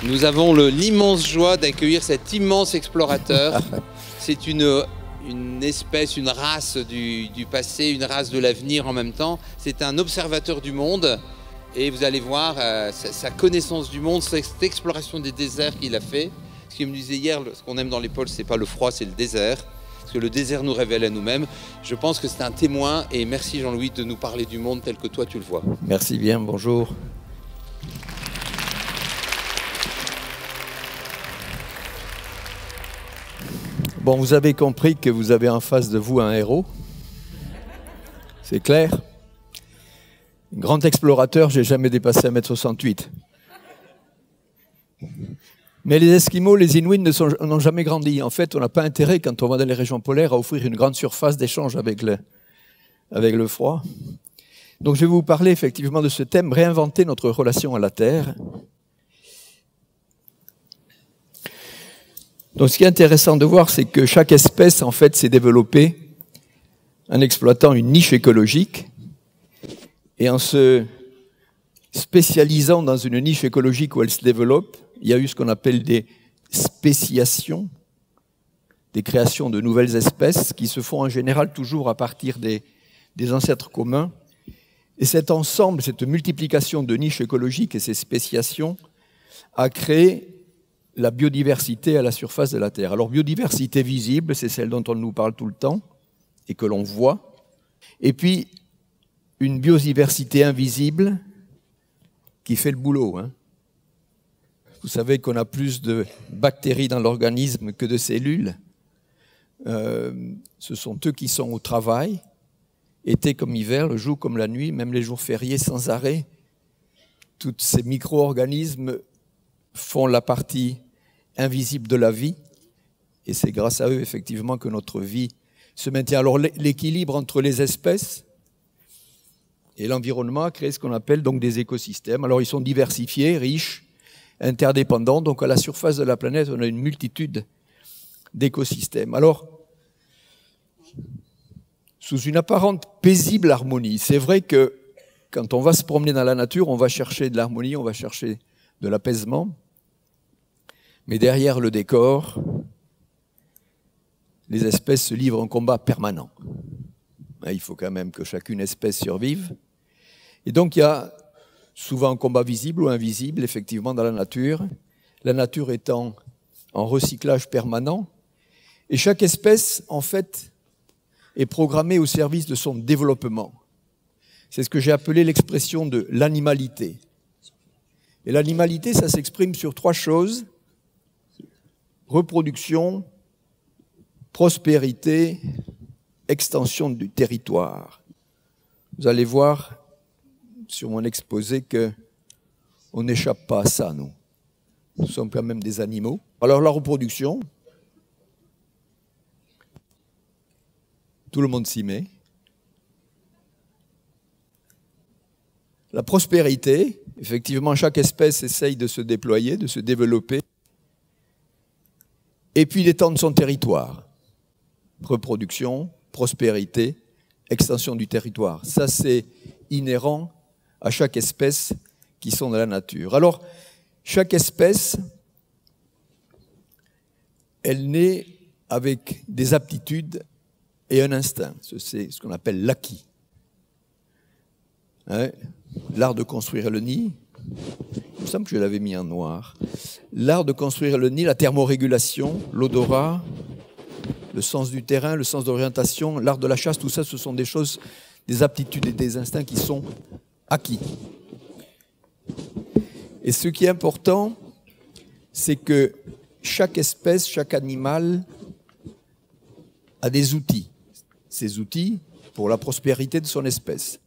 Nous avons l'immense joie d'accueillir cet immense explorateur. C'est une espèce, une race du passé, une race de l'avenir en même temps. C'est un observateur du monde et vous allez voir sa connaissance du monde, cette exploration des déserts qu'il a fait. Ce qu'il me disait hier, ce qu'on aime dans les pôles, c'est pas le froid, c'est le désert. Parce que le désert nous révèle à nous-mêmes. Je pense que c'est un témoin et merci Jean-Louis de nous parler du monde tel que toi tu le vois. Merci bien, bonjour. Bon, vous avez compris que vous avez en face de vous un héros. C'est clair. Grand explorateur, j'ai jamais dépassé 1,68 m. Mais les Esquimaux, les Inuits n'ont jamais grandi. En fait, on n'a pas intérêt, quand on va dans les régions polaires, à offrir une grande surface d'échange avec le froid. Donc je vais vous parler effectivement de ce thème, réinventer notre relation à la Terre. Donc ce qui est intéressant de voir, c'est que chaque espèce, en fait, s'est développée en exploitant une niche écologique et en se spécialisant dans une niche écologique où elle se développe. Il y a eu ce qu'on appelle des spéciations, des créations de nouvelles espèces qui se font en général toujours à partir des ancêtres communs. Et cet ensemble, cette multiplication de niches écologiques et ces spéciations a créé la biodiversité à la surface de la Terre. Alors, biodiversité visible, c'est celle dont on nous parle tout le temps et que l'on voit. Et puis, une biodiversité invisible qui fait le boulot. Vous savez qu'on a plus de bactéries dans l'organisme que de cellules. Ce sont eux qui sont au travail, été comme hiver, le jour comme la nuit, même les jours fériés sans arrêt. Tous ces micro-organismes font la partie invisible de la vie, et c'est grâce à eux, effectivement, que notre vie se maintient. Alors, l'équilibre entre les espèces et l'environnement a créé ce qu'on appelle donc des écosystèmes. Alors, ils sont diversifiés, riches, interdépendants. Donc, à la surface de la planète, on a une multitude d'écosystèmes. Alors, sous une apparente paisible harmonie, c'est vrai que quand on va se promener dans la nature, on va chercher de l'harmonie, on va chercher de l'apaisement. Mais derrière le décor, les espèces se livrent un combat permanent. Il faut quand même que chacune espèce survive. Et donc il y a souvent un combat visible ou invisible, effectivement, dans la nature étant en recyclage permanent. Et chaque espèce, en fait, est programmée au service de son développement. C'est ce que j'ai appelé l'expression de l'animalité. Et l'animalité, ça s'exprime sur 3 choses: reproduction, prospérité, extension du territoire. Vous allez voir sur mon exposé qu'on n'échappe pas à ça, nous. Nous sommes quand même des animaux. Alors la reproduction, tout le monde s'y met. La prospérité, effectivement, chaque espèce essaye de se déployer, de se développer. Et puis d'étendre son territoire. Reproduction, prospérité, extension du territoire. Ça, c'est inhérent à chaque espèce qui sont dans la nature. Alors, chaque espèce, elle naît avec des aptitudes et un instinct. C'est ce qu'on appelle l'acquis. L'art de construire le nid. Il me semble que je l'avais mis en noir. L'art de construire le nid, la thermorégulation, l'odorat, le sens du terrain, le sens d'orientation, l'art de la chasse, tout ça, ce sont des choses, des aptitudes et des instincts qui sont acquis. Et ce qui est important, c'est que chaque espèce, chaque animal a des outils. Ces outils pour la prospérité de son espèce.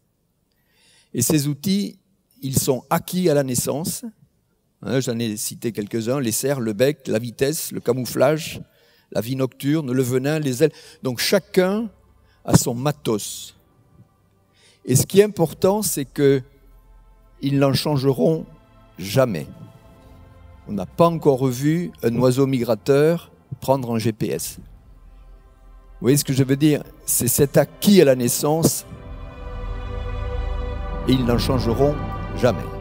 Et ces outils, ils sont acquis à la naissance. J'en ai cité quelques-uns: les serres, le bec, la vitesse, le camouflage, la vie nocturne, le venin, les ailes. Donc chacun a son matos. Et ce qui est important, c'est qu'ils n'en changeront jamais. On n'a pas encore vu un oiseau migrateur prendre un GPS. Vous voyez ce que je veux dire? C'est cet acquis à la naissance et ils n'en changeront jamais.